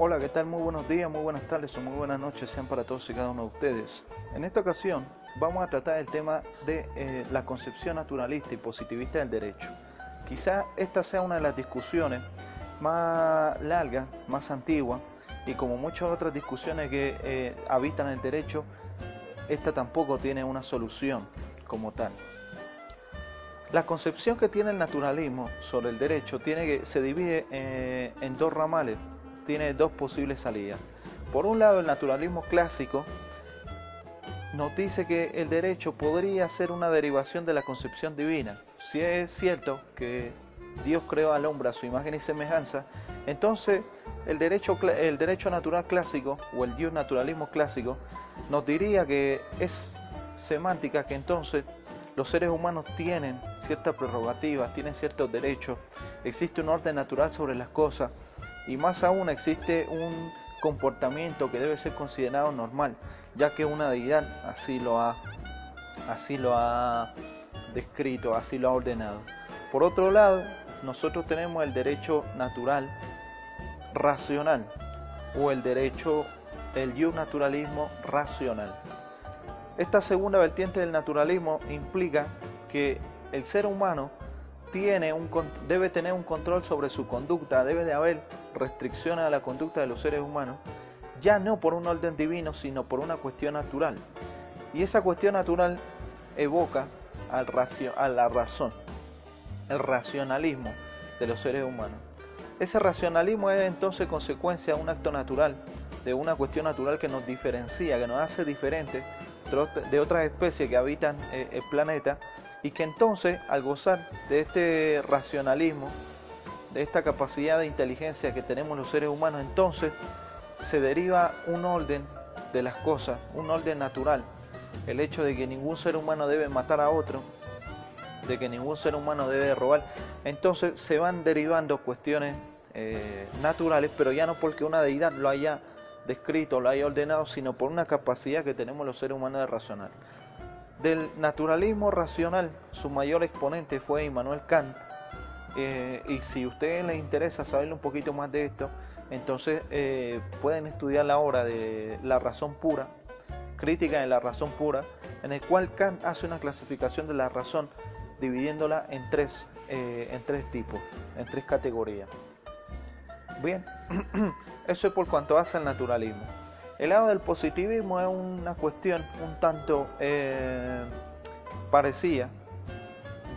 Hola, ¿qué tal? Muy buenos días, muy buenas tardes o muy buenas noches sean para todos y cada uno de ustedes. En esta ocasión vamos a tratar el tema de la concepción naturalista y positivista del derecho. Quizás esta sea una de las discusiones más largas, más antiguas, y como muchas otras discusiones que habitan el derecho, esta tampoco tiene una solución como tal. La concepción que tiene el naturalismo sobre el derecho se divide en dos ramales, tiene dos posibles salidas. Por un lado, el naturalismo clásico nos dice que el derecho podría ser una derivación de la concepción divina. Si es cierto que Dios creó al hombre a su imagen y semejanza, entonces el derecho natural clásico o el naturalismo clásico nos diría que es semántica, que entonces los seres humanos tienen ciertas prerrogativas, tienen ciertos derechos, existe un orden natural sobre las cosas y más aún existe un comportamiento que debe ser considerado normal, ya que una deidad así lo ha descrito, así lo ha ordenado. Por otro lado, nosotros tenemos el derecho natural racional o el naturalismo racional. Esta segunda vertiente del naturalismo implica que el ser humano debe tener un control sobre su conducta, debe de haber restricciones a la conducta de los seres humanos, ya no por un orden divino, sino por una cuestión natural. Y esa cuestión natural evoca a la razón, el racionalismo de los seres humanos. Ese racionalismo es entonces consecuencia de un acto natural, de una cuestión natural que nos diferencia, que nos hace diferentes de otras especies que habitan el planeta, y que entonces al gozar de este racionalismo, de esta capacidad de inteligencia que tenemos los seres humanos, entonces se deriva un orden de las cosas, un orden natural, el hecho de que ningún ser humano debe matar a otro, de que ningún ser humano debe robar. Entonces se van derivando cuestiones naturales, pero ya no porque una deidad lo haya descrito, lo haya ordenado, sino por una capacidad que tenemos los seres humanos de razonar. Del naturalismo racional, su mayor exponente fue Immanuel Kant, y si a ustedes les interesa saber un poquito más de esto, entonces pueden estudiar la obra de La razón pura, Crítica de la razón pura, en el cual Kant hace una clasificación de la razón dividiéndola en tres tipos, en tres categorías. Bien, eso es por cuanto hace al naturalismo. El lado del positivismo es una cuestión un tanto parecida,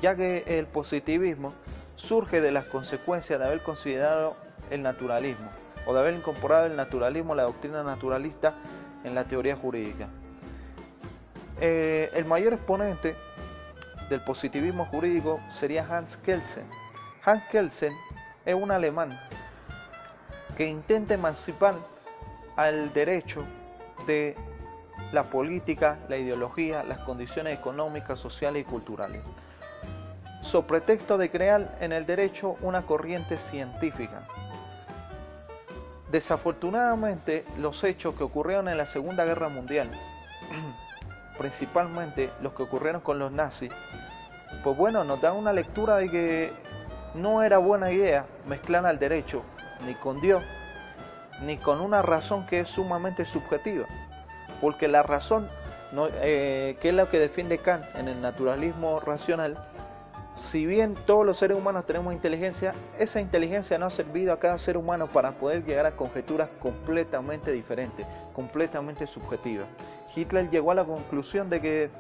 ya que el positivismo surge de las consecuencias de haber considerado el naturalismo, o de haber incorporado el naturalismo, la doctrina naturalista, en la teoría jurídica. El mayor exponente del positivismo jurídico sería Hans Kelsen. Hans Kelsen es un alemán que intenta emancipar al derecho de la política, la ideología, las condiciones económicas, sociales y culturales, so pretexto de crear en el derecho una corriente científica. Desafortunadamente, los hechos que ocurrieron en la Segunda Guerra Mundial, principalmente los que ocurrieron con los nazis, pues bueno, nos dan una lectura de que no era buena idea mezclar al derecho ni con Dios, ni con una razón que es sumamente subjetiva, porque la razón, que es lo que defiende Kant en el naturalismo racional, si bien todos los seres humanos tenemos inteligencia, esa inteligencia no ha servido a cada ser humano para poder llegar a conjeturas completamente diferentes, completamente subjetivas. Hitler llegó a la conclusión de que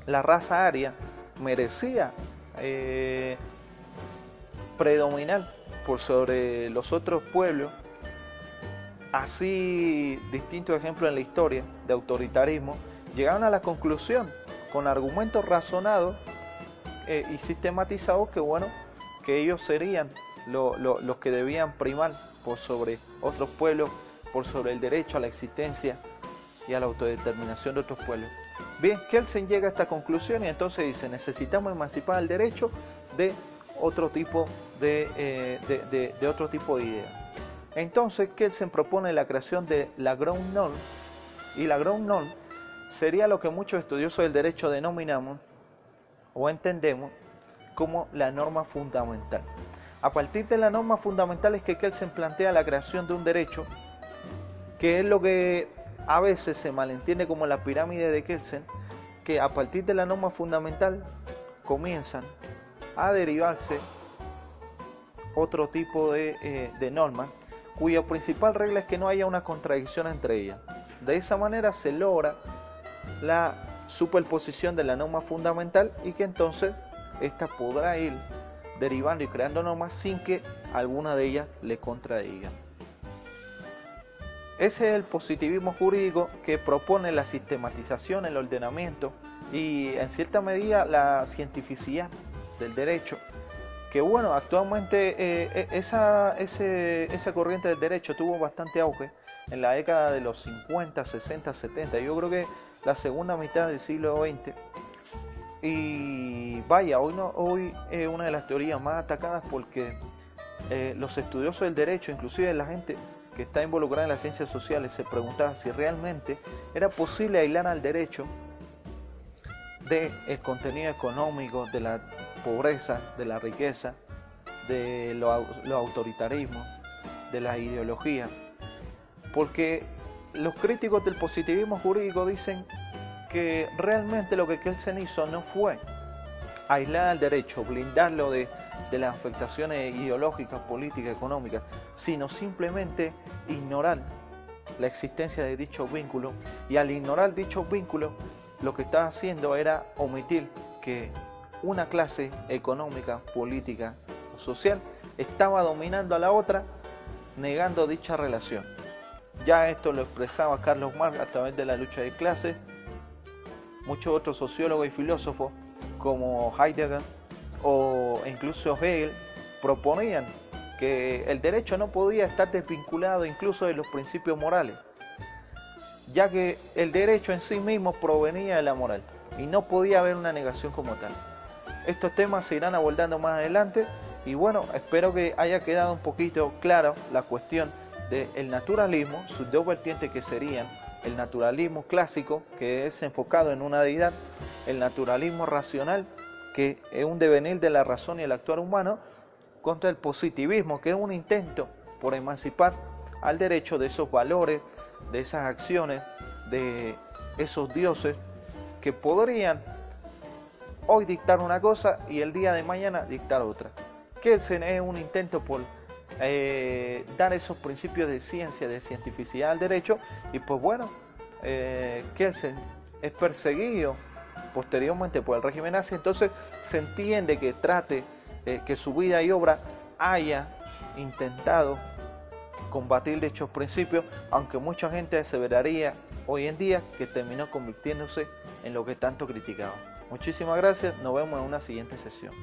la raza aria merecía predominar por sobre los otros pueblos. Así, distintos ejemplos en la historia de autoritarismo llegaron a la conclusión, con argumentos razonados y sistematizados, que bueno, que ellos serían los que debían primar por sobre otros pueblos, por sobre el derecho a la existencia y a la autodeterminación de otros pueblos. Bien, Kelsen llega a esta conclusión y entonces dice: necesitamos emancipar el derecho de otro tipo de otro tipo de ideas. Entonces Kelsen propone la creación de la Grundnorm, y la Grundnorm sería lo que muchos estudiosos del derecho denominamos o entendemos como la norma fundamental. A partir de las normas fundamentales que Kelsen plantea la creación de un derecho, que es lo que a veces se malentiende como la pirámide de Kelsen, que a partir de la norma fundamental comienzan a derivarse otro tipo de normas, cuya principal regla es que no haya una contradicción entre ellas. De esa manera se logra la superposición de la norma fundamental y que entonces ésta podrá ir derivando y creando normas sin que alguna de ellas le contradiga. Ese es el positivismo jurídico que propone la sistematización, el ordenamiento y en cierta medida la cientificidad del derecho, que bueno, actualmente esa corriente del derecho tuvo bastante auge en la década de los 50, 60, 70, yo creo que la segunda mitad del siglo XX. Y vaya, hoy es una de las teorías más atacadas porque los estudiosos del derecho, inclusive la gente que está involucrada en las ciencias sociales, se preguntaba si realmente era posible aislar al derecho del contenido económico, de la pobreza, de la riqueza, de los autoritarismos, de la ideología. Porque los críticos del positivismo jurídico dicen que realmente lo que Kelsen hizo no fue aislar al derecho, blindarlo de las afectaciones ideológicas, políticas, económicas, sino simplemente ignorar la existencia de dichos vínculos, y al ignorar dichos vínculos lo que estaba haciendo era omitir que una clase económica, política o social estaba dominando a la otra, negando dicha relación. Ya esto lo expresaba Carlos Marx a través de la lucha de clases. Muchos otros sociólogos y filósofos como Heidegger o incluso Hegel proponían que el derecho no podía estar desvinculado incluso de los principios morales, ya que el derecho en sí mismo provenía de la moral y no podía haber una negación como tal. Estos temas se irán abordando más adelante y bueno, espero que haya quedado un poquito claro la cuestión del naturalismo, sus dos vertientes que serían el naturalismo clásico, que es enfocado en una deidad, el naturalismo racional, que es un devenir de la razón y el actuar humano, contra el positivismo, que es un intento por emancipar al derecho de esos valores, de esas acciones, de esos dioses que podrían hoy dictar una cosa y el día de mañana dictar otra. Kelsen es un intento por dar esos principios de ciencia, de cientificidad al derecho, y pues bueno, Kelsen es perseguido posteriormente por el régimen nazi, entonces se entiende que trate que su vida y obra haya intentado combatir dichos principios, aunque mucha gente aseveraría hoy en día que terminó convirtiéndose en lo que tanto criticaba. Muchísimas gracias, nos vemos en una siguiente sesión.